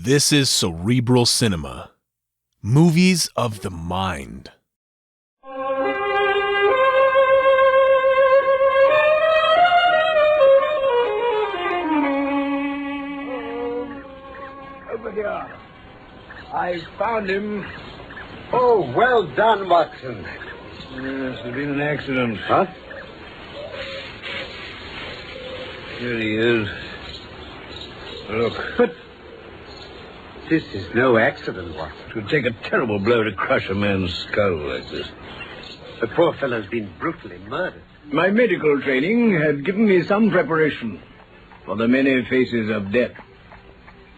This is Cerebral Cinema. Movies of the mind. Over here. I found him. Oh, well done, Watson. Yes, there's been an accident. Huh? Here he is. Look. But this is no accident, Watson. It would take a terrible blow to crush a man's skull like this. The poor fellow's been brutally murdered. My medical training had given me some preparation for the many faces of death.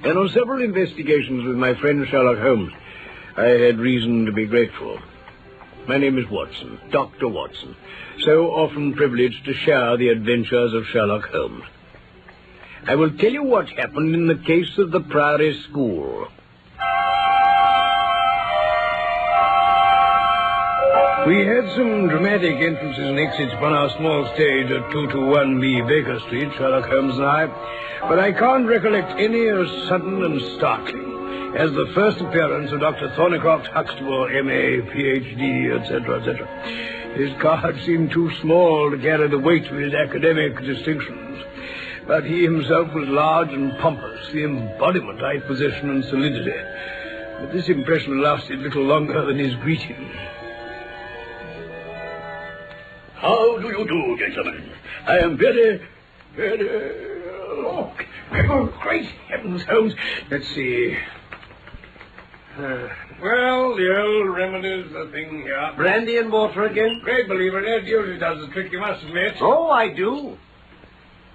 And on several investigations with my friend Sherlock Holmes, I had reason to be grateful. My name is Watson, Dr. Watson, so often privileged to share the adventures of Sherlock Holmes. I will tell you what happened in the case of the Priory School. We had some dramatic entrances and exits upon our small stage at 221B Baker Street, Sherlock Holmes and I, but I can't recollect any as sudden and startling as the first appearance of Dr. Thornycroft Huxtable, M.A., Ph.D., etc., etc. His card seemed too small to carry the weight of his academic distinctions, but he himself was large and pompous, the embodiment of height, position, and solidity. But this impression lasted little longer than his greeting. How do you do, gentlemen? I am very... Oh, great heavens, Holmes. Let's see. Well, the old remedy's the thing here. Brandy and water again? Great believer in it. Usually does the trick, you must admit. Oh, I do.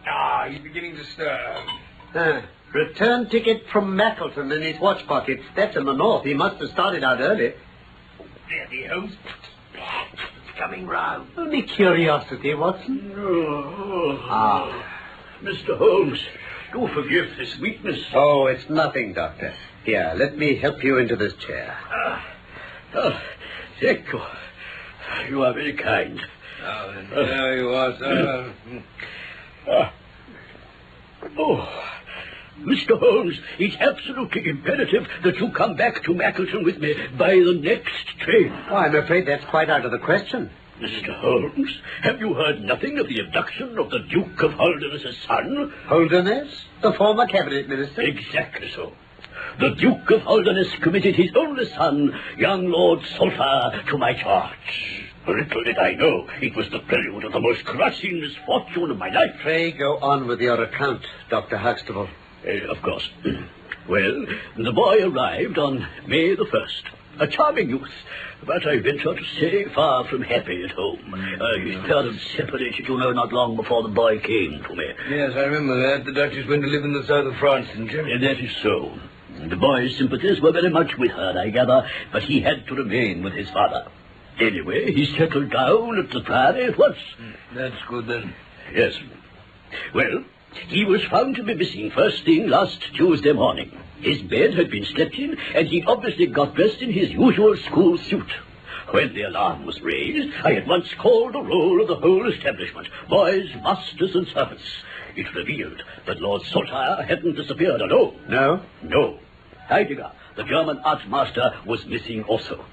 Ah, he's beginning to stir. Return ticket from Mackleton in his watch pocket. That's in the north. He must have started out early. Steady, Holmes. It's coming round. Only curiosity, Watson. Mr. Holmes, do forgive this weakness. Oh, it's nothing, Doctor. Here, let me help you into this chair. Thank you. You are very kind. There you are, sir. Mr. Holmes, it's absolutely imperative that you come back to Mackleton with me by the next train. Oh, I'm afraid that's quite out of the question. Mr. Holmes, have you heard nothing of the abduction of the Duke of Holderness's son? Holderness? The former cabinet minister? Exactly so. The Duke of Holderness committed his only son, young Lord Salter, to my charge. Little did I know it was the prelude of the most crushing misfortune of my life. Pray go on with your account, Dr. Huxtable. Of course. Well, the boy arrived on May the 1st. A charming youth, but I venture to say far from happy at home. His parents separated, you know, not long before the boy came to me. Yes, I remember that. The Duchess went to live in the south of France, didn't she? That is so. The boy's sympathies were very much with her, I gather, but he had to remain with his father. Anyway, he settled down at the Priory at once. That's good, then. Yes. Well, he was found to be missing first thing last Tuesday morning. His bed had been slept in, and he'd obviously got dressed in his usual school suit. When the alarm was raised, I at once called the roll of the whole establishment, boys, masters, and servants. It revealed that Lord Salter hadn't disappeared alone. No? No. Heidegger, the German art master, was missing also.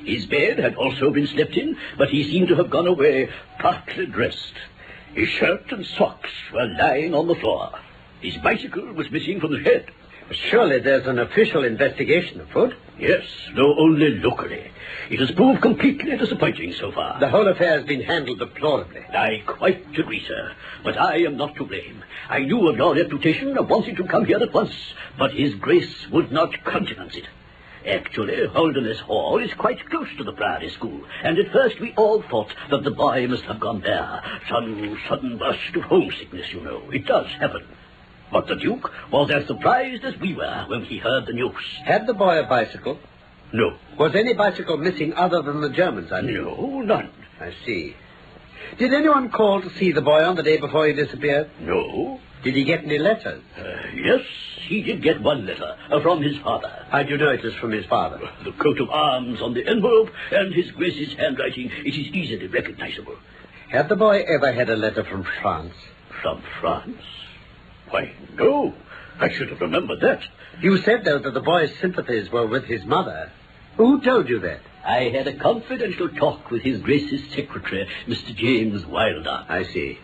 His bed had also been slept in, but he seemed to have gone away partly dressed. His shirt and socks were lying on the floor. His bicycle was missing from the shed. Surely there's an official investigation afoot. Yes, though only locally. It has proved completely disappointing so far. The whole affair has been handled deplorably. I quite agree, sir. But I am not to blame. I knew of your reputation of wanting to come here at once, but His Grace would not countenance it. Actually, Holderness Hall is quite close to the Priory School, and at first we all thought that the boy must have gone there. Some sudden burst of homesickness, you know. It does happen. But the Duke was as surprised as we were when he heard the news. Had the boy a bicycle? No. Was any bicycle missing other than the German's, I mean? No, none. I see. Did anyone call to see the boy on the day before he disappeared? No. Did he get any letters? Yes, he did get one letter from his father. How do you know it was from his father? The coat of arms on the envelope and His Grace's handwriting, it is easily recognizable. Had the boy ever had a letter from France? From France? Why, no. I should have remembered that. You said, though, that the boy's sympathies were with his mother. Who told you that? I had a confidential talk with His Grace's secretary, Mr. James Wilder. I see.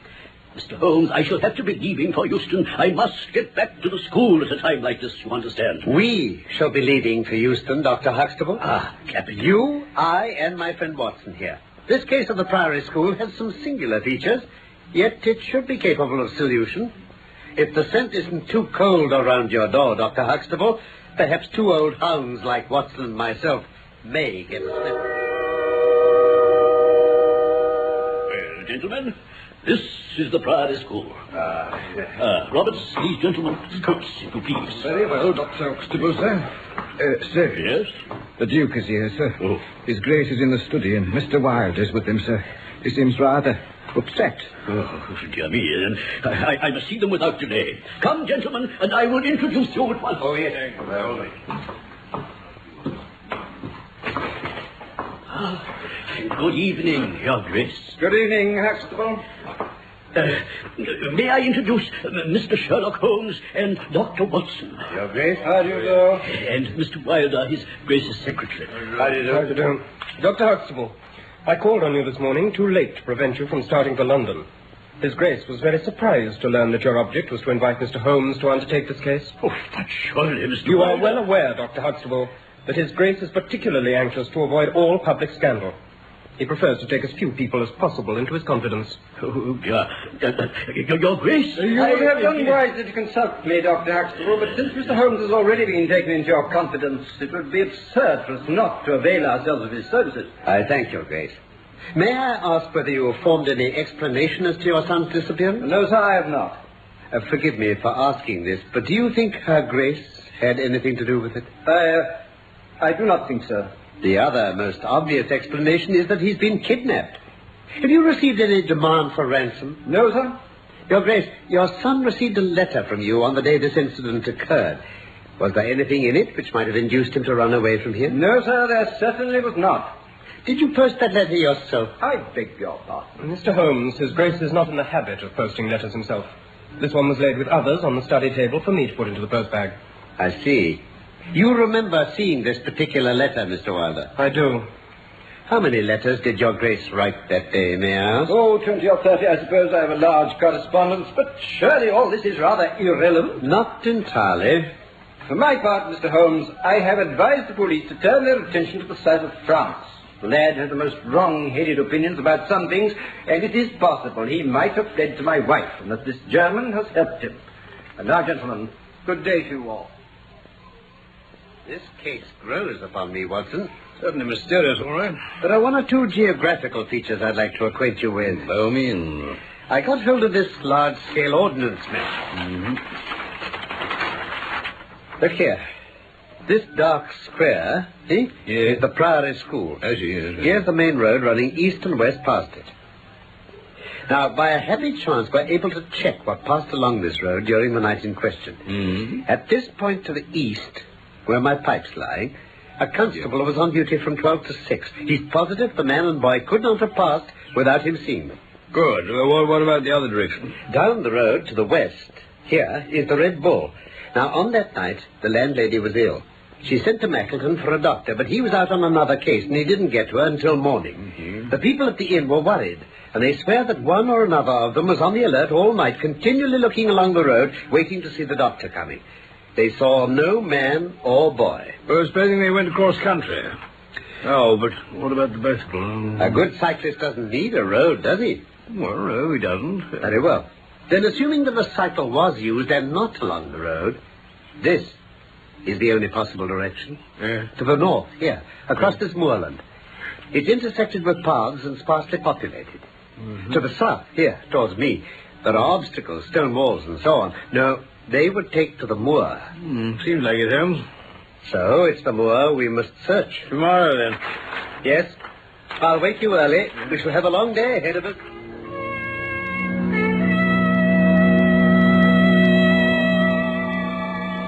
Mr. Holmes, I shall have to be leaving for Euston. I must get back to the school at a time like this, you understand. We shall be leaving for Euston, Dr. Huxtable. Ah, Captain. You, I, and my friend Watson here. This case of the Priory School has some singular features, yet it should be capable of solution. If the scent isn't too cold around your door, Dr. Huxtable, perhaps two old hounds like Watson and myself may get a sniff. Well, gentlemen, this is the Priory School. Roberts, these gentlemen's coats, if you please. Very well, Dr. Huxtable, sir. Sir. Yes? The Duke is here, sir. Oh. His Grace is in the study, and Mr. Wilde is with him, sir. He seems rather upset. Oh, dear me, then I must see them without delay. Come, gentlemen, and I will introduce you at once. Oh, yes. Well, Good evening, Your Grace. Good evening, Huxtable. May I introduce Mr. Sherlock Holmes and Dr. Watson? Your Grace. How do you do? And Mr. Wilder, His Grace's secretary. How do you do? Dr. Huxtable, I called on you this morning too late to prevent you from starting for London. His Grace was very surprised to learn that your object was to invite Mr. Holmes to undertake this case. Oh, but surely, Mr. You are Wilder... well aware, Dr. Huxtable, that His Grace is particularly anxious to avoid all public scandal. He prefers to take as few people as possible into his confidence. Oh, dear. Your Grace... You would have done wisely to consult me, Dr. Huxtable, but since Mr. Holmes has already been taken into your confidence, it would be absurd for us not to avail ourselves of his services. I thank your Grace. May I ask whether you have formed any explanation as to your son's disappearance? No, sir, I have not. Forgive me for asking this, but do you think Her Grace had anything to do with it? I do not think so. The other most obvious explanation is that he's been kidnapped. Have you received any demand for ransom? No, sir. Your Grace, your son received a letter from you on the day this incident occurred. Was there anything in it which might have induced him to run away from here? No, sir, there certainly was not. Did you post that letter yourself? I beg your pardon. Mr. Holmes, His Grace is not in the habit of posting letters himself. This one was laid with others on the study table for me to put into the post bag. I see. You remember seeing this particular letter, Mr. Wilder? I do. How many letters did your Grace write that day, may I ask? Oh, 20 or 30, I suppose. I have a large correspondence, but surely all this is rather irrelevant. Not entirely. For my part, Mr. Holmes, I have advised the police to turn their attention to the south of France. The lad has the most wrong-headed opinions about some things, and it is possible he might have fled to my wife, and that this German has helped him. And now, gentlemen, good day to you all. This case grows upon me, Watson. Certainly mysterious, all right. There are one or two geographical features I'd like to acquaint you with. By all means. I got hold of this large-scale ordnance map. Mm-hmm. Look here. This dark square, see? Yes. Is the Priory School. I see, yes. Here's the main road running east and west past it. Now, by a happy chance, we're able to check what passed along this road during the night in question. Mm-hmm. At this point to the east, where my pipe's lying, a constable was on duty from 12 to 6. He's positive the man and boy could not have passed without him seeing them. Good. Well, what about the other direction? Down the road to the west, here is the Red Bull. Now, on that night, the landlady was ill. She sent to Mackleton for a doctor, but he was out on another case, and he didn't get to her until morning. Mm-hmm. The people at the inn were worried, and they swear that one or another of them was on the alert all night, continually looking along the road, waiting to see the doctor coming. They saw no man or boy. Well, supposing they went across country. Oh, but what about the bicycle? A good cyclist doesn't need a road, does he? Well, no, he doesn't. Very well. Then, assuming that the cycle was used and not along the road, this is the only possible direction. To the north, here, across this moorland. It's intersected with paths and sparsely populated. Mm-hmm. To the south, here, towards me, there are obstacles, stone walls, and so on. No, they would take to the moor. Seems like it, Holmes. So it's the moor we must search. Tomorrow, then. Yes. I'll wake you early. We shall have a long day ahead of us.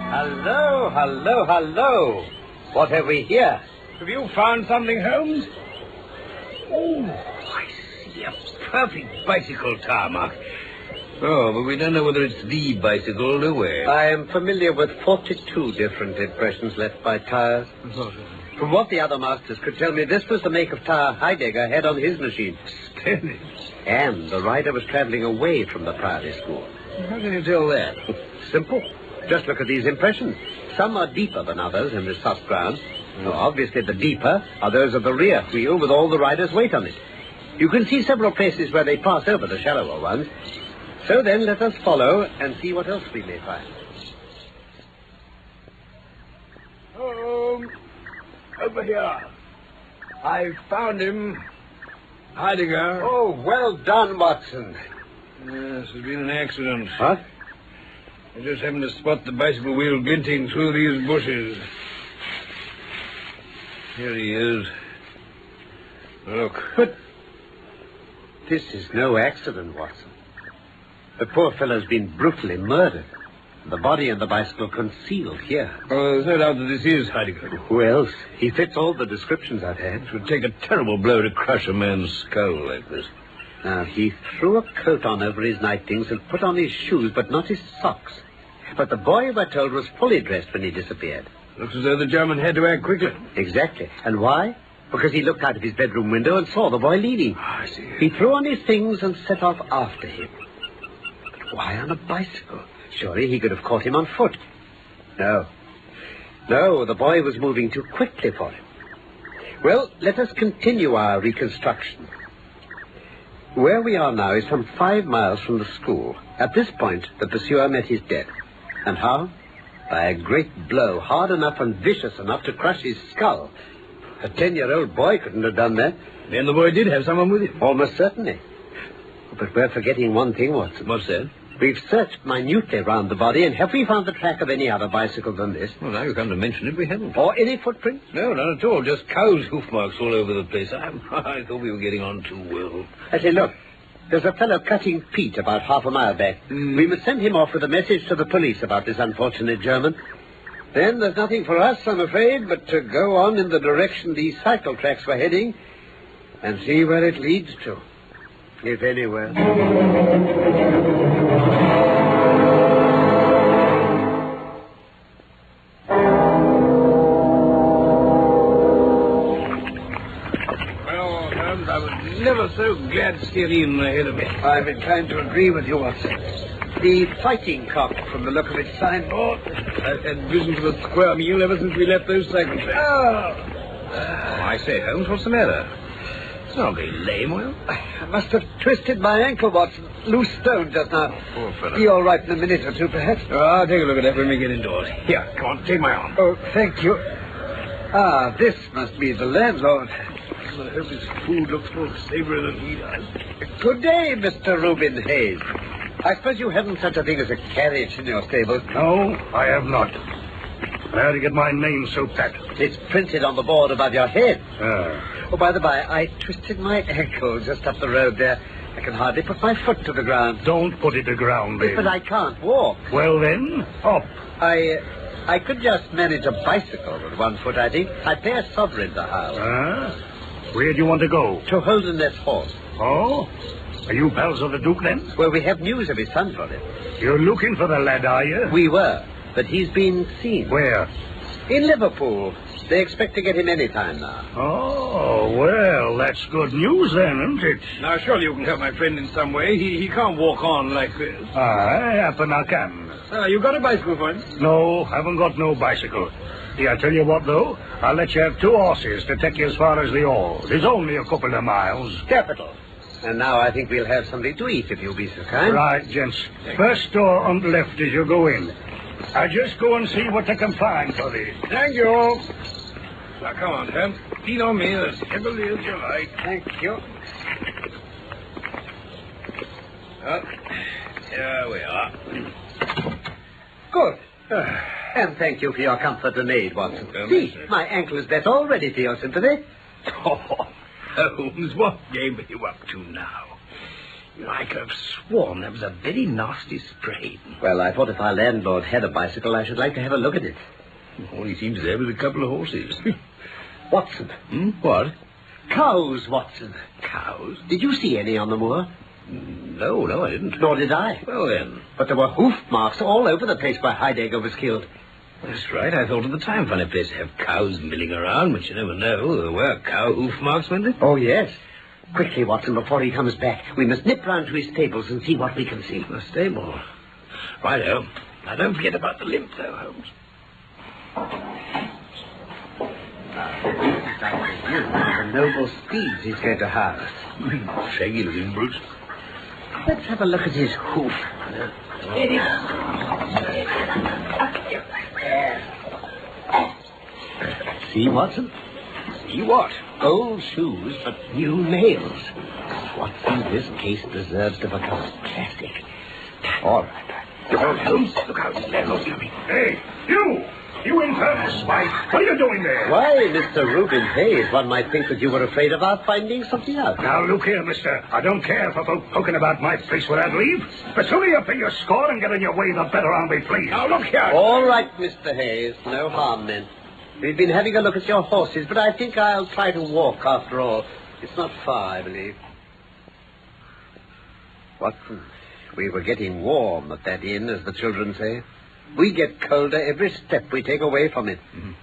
Hello, hello, hello. What have we here? Have you found something, Holmes? Oh, I see a perfect bicycle tarmac. Oh, but we don't know whether it's the bicycle, do we? I am familiar with 42 different impressions left by tires. From what the other masters could tell me, this was the make of tire Heidegger had on his machine. Splendid. And the rider was traveling away from the Priory school. How can you tell that? Simple. Just look at these impressions. Some are deeper than others in this soft ground. Well, obviously, the deeper are those of the rear wheel with all the rider's weight on it. You can see several places where they pass over the shallower ones. So then, let us follow and see what else we may find. Over here. I found him. Heidegger. Oh, well done, Watson. Yes, there's been an accident. What? I just happened to spot the bicycle wheel glinting through these bushes. Here he is. Look. But this is no accident, Watson. The poor fellow's been brutally murdered. The body and the bicycle concealed here. Oh, there's no doubt that this is Heidegger. Who else? He fits all the descriptions I've had. It would take a terrible blow to crush a man's skull like this. Now, he threw a coat on over his night things and put on his shoes, but not his socks. But the boy, we're told, was fully dressed when he disappeared. Looks as though the German had to act quickly. Exactly. And why? Because he looked out of his bedroom window and saw the boy leaving. I see. He threw on his things and set off after him. But why on a bicycle? Surely he could have caught him on foot. No, the boy was moving too quickly for him. Well, let us continue our reconstruction. Where we are now is some 5 miles from the school. At this point, the pursuer met his death. And how? By a great blow, hard enough and vicious enough to crush his skull. A 10-year-old boy couldn't have done that. Then the boy did have someone with him. Almost certainly. But we're forgetting one thing, Watson. What's that? We've searched minutely round the body, and have we found the track of any other bicycle than this? Well, now you come to mention it, we haven't. Or any footprints? No, none at all. Just cows' hoof marks all over the place. I thought we were getting on too well. I say, look, there's a fellow cutting peat about half a mile back. We must send him off with a message to the police about this unfortunate German. Then there's nothing for us, I'm afraid, but to go on in the direction these cycle tracks were heading and see where it leads to, if anywhere. Never so glad to steer in ahead of me. I'm inclined to agree with you, Watson. The fighting cock, from the look of its signboard. I've had vision for the square meal ever since we left those cycle tracks. I say, Holmes, what's the matter? It's not very lame, Will. I must have twisted my ankle, Watson. Loose stone just now. Poor fellow. Be all right in a minute or two, perhaps. Oh, I'll take a look at that when we get indoors. Here, come on, take my arm. Oh, thank you. Ah, this must be the landlord. I hope his food looks more savory than he does. Good day, Mr. Reuben Hayes. I suppose you haven't such a thing as a carriage in your stable? No, I have not. How to get my name so pat? It's printed on the board above your head. Ah. Oh, by the by, I twisted my ankle just up the road there. I can hardly put my foot to the ground. Don't put it to ground, then. But I can't walk. Well, then, up. I could just manage a bicycle with one foot, I think. I'd pay a sovereign to house. Ah? Where do you want to go? To Holderness Hall. Oh? Are you pals of the Duke, then? Well, we have news of his son for him. You're looking for the lad, are you? We were, but he's been seen. Where? In Liverpool. They expect to get him any time now. Oh, well, that's good news, then, isn't it? Now, surely you can help my friend in some way. He can't walk on like this. I happen I can. You got a bicycle for him? No, haven't got no bicycle. Yeah, I tell you what, though. I'll let you have 2 horses to take you as far as the Hall. It's only a couple of miles. Capital. And now I think we'll have something to eat, if you'll be so kind. Right, gents. First door on the left as you go in. I'll just go and see what I can find for thee. Thank you. Now, come on, Tom. Lean on me as heavily as you like. Thank you. Well, here we are. Good. And thank you for your comfort and aid, Watson. See, my ankle is better already for your sympathy. Oh, Holmes, what game are you up to now? I could have sworn that was a very nasty sprain. Well, I thought if our landlord had a bicycle, I should like to have a look at it. All he seems to have is a couple of horses. Watson. What? Cows, Watson. Cows? Did you see any on the moor? No, I didn't. Nor did I. Well, then. But there were hoof marks all over the place where Heidegger was killed. That's right. I thought at the time, funny place to have cows milling around, but you never know. There were cow hoof marks, weren't there? Oh, yes. Quickly, Watson, before he comes back. We must nip round to his stables and see what we can see. The stable. Righto. Now, don't forget about the limp, though, Holmes. The noble steeds he's going to harness. Shaggy-looking brute. Let's have a look at his hoof. See, Watson? See what? Old shoes, but new nails. Watson, this case deserves to become a classic. All right. Look out, Holmes. Look out. Landlord's coming. Hey, you! You infernal swine! What are you doing there? Why, Mr. Reuben Hayes, one might think that you were afraid of our finding something out. Now, look here, mister. I don't care for folk poking about my place without leave. The sooner you pay your score and get in your way, the better I'll be pleased. Now, look here. All right, Mr. Hayes. No harm, then. We've been having a look at your horses, but I think I'll try to walk after all. It's not far, I believe. Watson, we were getting warm at that inn, as the children say. We get colder every step we take away from it. Mm-hmm.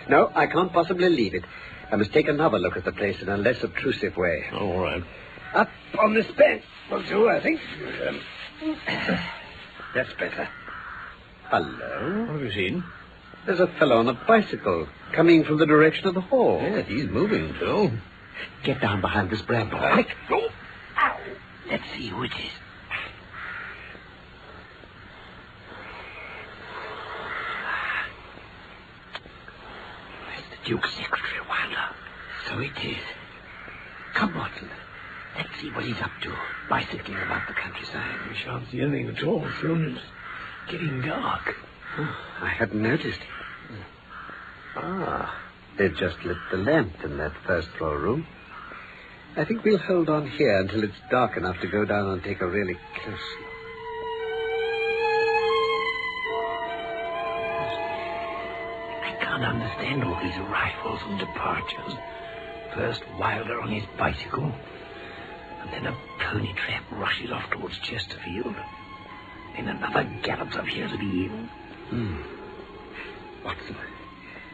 No, I can't possibly leave it. I must take another look at the place in a less obtrusive way. All right. Up on this bench will do, I think. That's better. Hello? What have you seen? There's a fellow on a bicycle coming from the direction of the hall. Yeah, he's moving, too. Get down behind this bramble. Quick. Go. Ow. Let's see who it is. Duke's secretary, Wilder. So it is. Come, Watson. Let's see what he's up to, bicycling about the countryside. We shan't see anything at all. It's getting dark. Oh, I hadn't noticed. They've just lit the lamp in that first-floor room. I think we'll hold on here until it's dark enough to go down and take a really close look. I can't understand all these arrivals and departures. First Wilder on his bicycle, and then a pony trap rushes off towards Chesterfield. Then another gallops up here to the inn. Watson,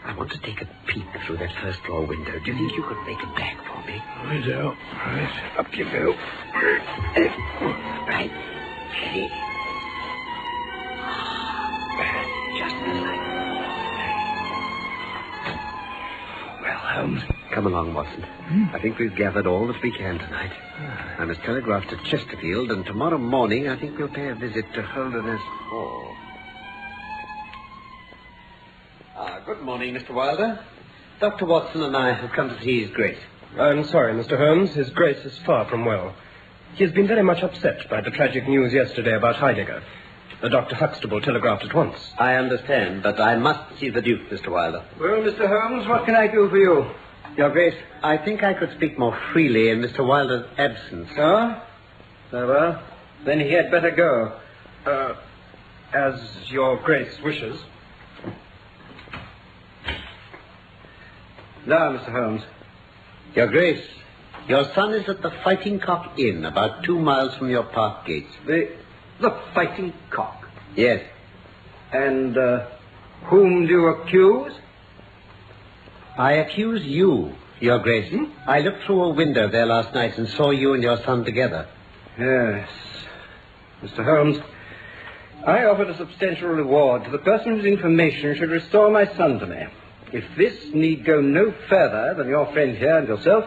I want to take a peek through that first floor window. Do you think you could make it back for me? Righto. Right, up you go. Right. Steady. Just as I... Well, Holmes. Come along, Watson. I think we've gathered all that we can tonight. I must telegraph to Chesterfield, and tomorrow morning I think we'll pay a visit to Holderness Hall. Good morning, Mr. Wilder. Dr. Watson and I have come to see His Grace. I'm sorry, Mr. Holmes. His Grace is far from well. He has been very much upset by the tragic news yesterday about Heidegger. Dr. Huxtable telegraphed at once. I understand, but I must see the Duke, Mr. Wilder. Well, Mr. Holmes, what can I do for you? Your Grace, I think I could speak more freely in Mr. Wilder's absence. Oh? Very well. Then he had better go. As your Grace wishes. Now, Mr. Holmes. Your Grace, your son is at the Fighting Cock Inn, about 2 miles from your park gates. The Fighting Cock? Yes. And, whom do you accuse? I accuse you, Your Grace. I looked through a window there last night and saw you and your son together. Yes. Mr. Holmes, I offered a substantial reward to the person whose information should restore my son to me. If this need go no further than your friend here and yourself,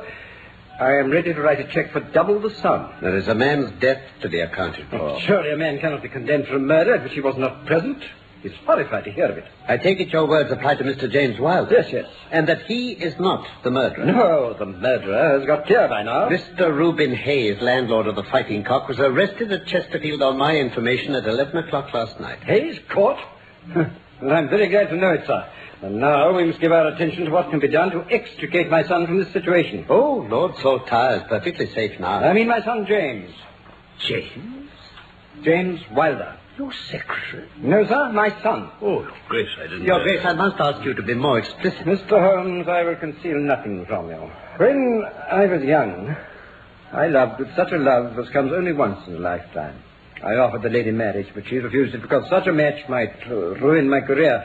I am ready to write a check for double the sum. There is a man's death to be accounted for. Surely a man cannot be condemned for a murder at which he was not present. He's horrified to hear of it. I take it your words apply to Mr. James Wilder. Yes. And that he is not the murderer. No, the murderer has got clear by now. Mr. Reuben Hayes, landlord of the Fighting Cock, was arrested at Chesterfield on my information at 11 o'clock last night. Hayes caught? Well, I'm very glad to know it, sir. And now we must give our attention to what can be done to extricate my son from this situation. Oh, Lord Saltire is perfectly safe now. I mean my son, James. James? James Wilder. Your secretary? No, sir, my son. Oh, Your Grace, I didn't... Your Grace, I must ask you to be more explicit. Mr. Holmes, I will conceal nothing from you. When I was young, I loved with such a love as comes only once in a lifetime. I offered the lady marriage, but she refused it because such a match might ruin my career.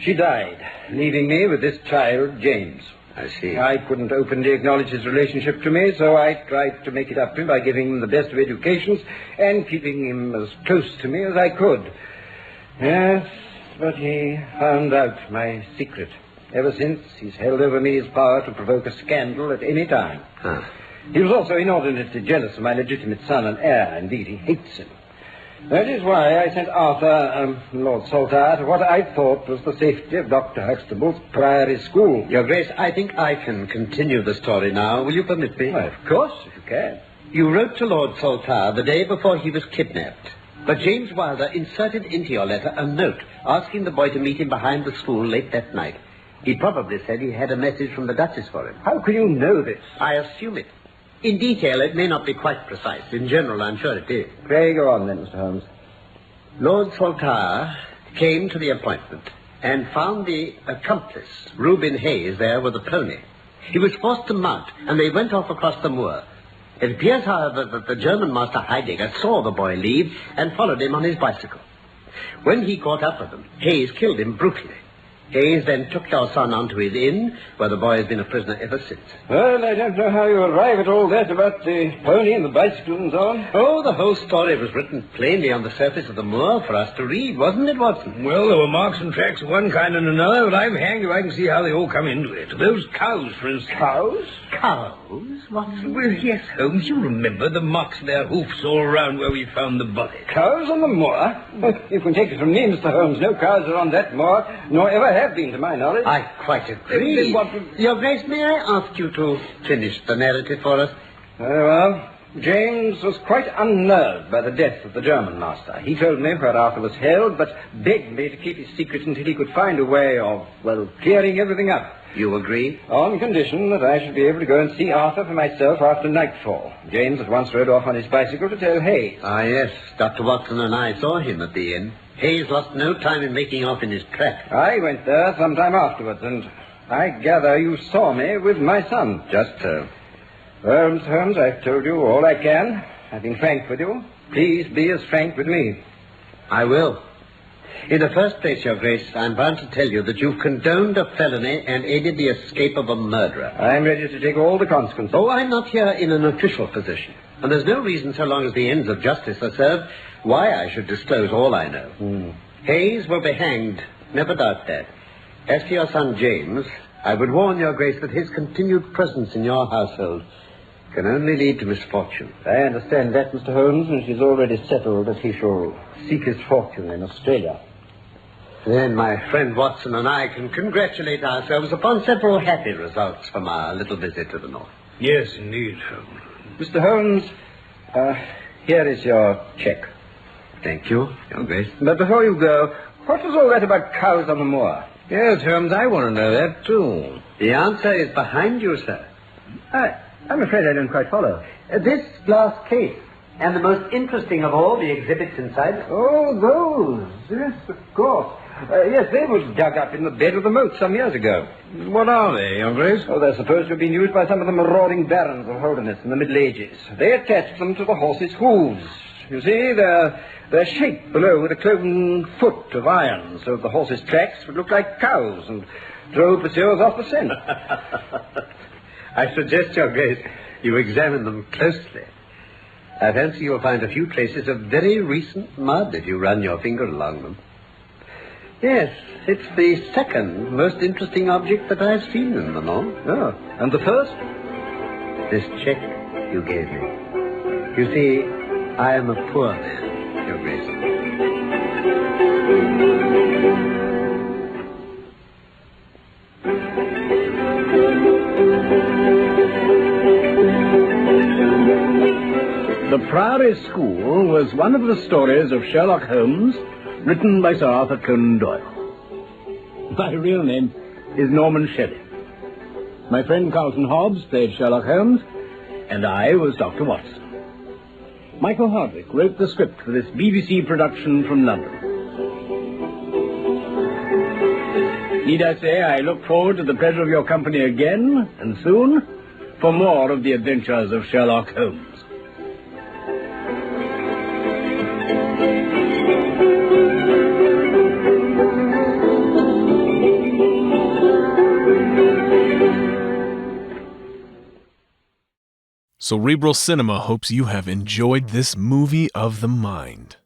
She died, leaving me with this child, James. I see. I couldn't openly acknowledge his relationship to me, so I tried to make it up to him by giving him the best of educations and keeping him as close to me as I could. Yes, but he found out my secret. Ever since, he's held over me his power to provoke a scandal at any time. Huh. He was also inordinately jealous of my legitimate son and heir. Indeed, he hates him. That is why I sent Arthur, Lord Saltire, to what I thought was the safety of Dr. Huxtable's Priory School. Your Grace, I think I can continue the story now. Will you permit me? Well, of course, if you can. You wrote to Lord Saltire the day before he was kidnapped. But James Wilder inserted into your letter a note asking the boy to meet him behind the school late that night. He probably said he had a message from the Duchess for him. How could you know this? I assume it. In detail, it may not be quite precise. In general, I'm sure it is. Pray go on then, Mr. Holmes. Lord Saltire came to the appointment and found the accomplice, Reuben Hayes, there with a pony. He was forced to mount, and they went off across the moor. It appears, however, that the German master Heidegger saw the boy leave and followed him on his bicycle. When he caught up with them, Hayes killed him brutally. Hayes then took your son on to his inn, where the boy has been a prisoner ever since. Well, I don't know how you arrive at all that about the pony and the bicycle and so on. Oh, the whole story was written plainly on the surface of the moor for us to read, wasn't it, Watson? Well, there were marks and tracks of one kind and another, but I'm hanged if I can see how they all come into it. Those cows, for instance. Cows? Cows, Watson? Well, yes, Holmes, you remember the marks of their hoofs all around where we found the body. Cows on the moor? If we take it from me, Mr. Holmes, no cows are on that moor, nor ever have been, to my knowledge. I quite agree. What... Your Grace, may I ask you to finish the narrative for us? Very well. James was quite unnerved by the death of the German master. He told me where Arthur was held, but begged me to keep his secret until he could find a way of, well, clearing everything up. You agree? On condition that I should be able to go and see Arthur for myself after nightfall. James at once rode off on his bicycle to tell Hayes. Ah, yes. Dr. Watson and I saw him at the inn. Hayes lost no time in making off in his trap. I went there some time afterwards, and I gather you saw me with my son. Just so. Well, Mr. Holmes, I've told you all I can. I've been frank with you. Please be as frank with me. I will. In the first place, Your Grace, I'm bound to tell you that you've condoned a felony and aided the escape of a murderer. I'm ready to take all the consequences. Oh, I'm not here in an official position. And there's no reason, so long as the ends of justice are served, why I should disclose all I know. Hayes will be hanged, never doubt that. As to your son James, I would warn Your Grace that his continued presence in your household can only lead to misfortune. I understand that, Mr. Holmes, and it is already settled that he shall seek his fortune in Australia. Then my friend Watson and I can congratulate ourselves upon several happy results from our little visit to the north. Yes, indeed, Holmes. Mr. Holmes, here is your check. Thank you, Your Grace. But before you go, what was all that about cows on the moor? Yes, Holmes, I want to know that, too. The answer is behind you, sir. I'm afraid I don't quite follow. This glass case, and the most interesting of all the exhibits inside. Oh, those. Yes, of course. Yes, they were dug up in the bed of the moat some years ago. What are they, Your Grace? Oh, they're supposed to have been used by some of the marauding barons of Holderness in the Middle Ages. They attached them to the horses' hooves. You see, they're shaped below with a cloven foot of iron, so the horses' tracks would look like cows and drove pursuers off the scent. I suggest, Your Grace, you examine them closely. I fancy you'll find a few traces of very recent mud if you run your finger along them. Yes, it's the second most interesting object that I've seen in the north. Oh, and the first? This check you gave me. You see, I am a poor man, Your Grace. The Priory School was one of the stories of Sherlock Holmes, written by Sir Arthur Conan Doyle. My real name is Norman Shelley. My friend Carlton Hobbs played Sherlock Holmes, and I was Dr. Watson. Michael Hardwick wrote the script for this BBC production from London. Need I say I look forward to the pleasure of your company again, and soon, for more of the adventures of Sherlock Holmes. Cerebral Cinema hopes you have enjoyed this movie of the mind.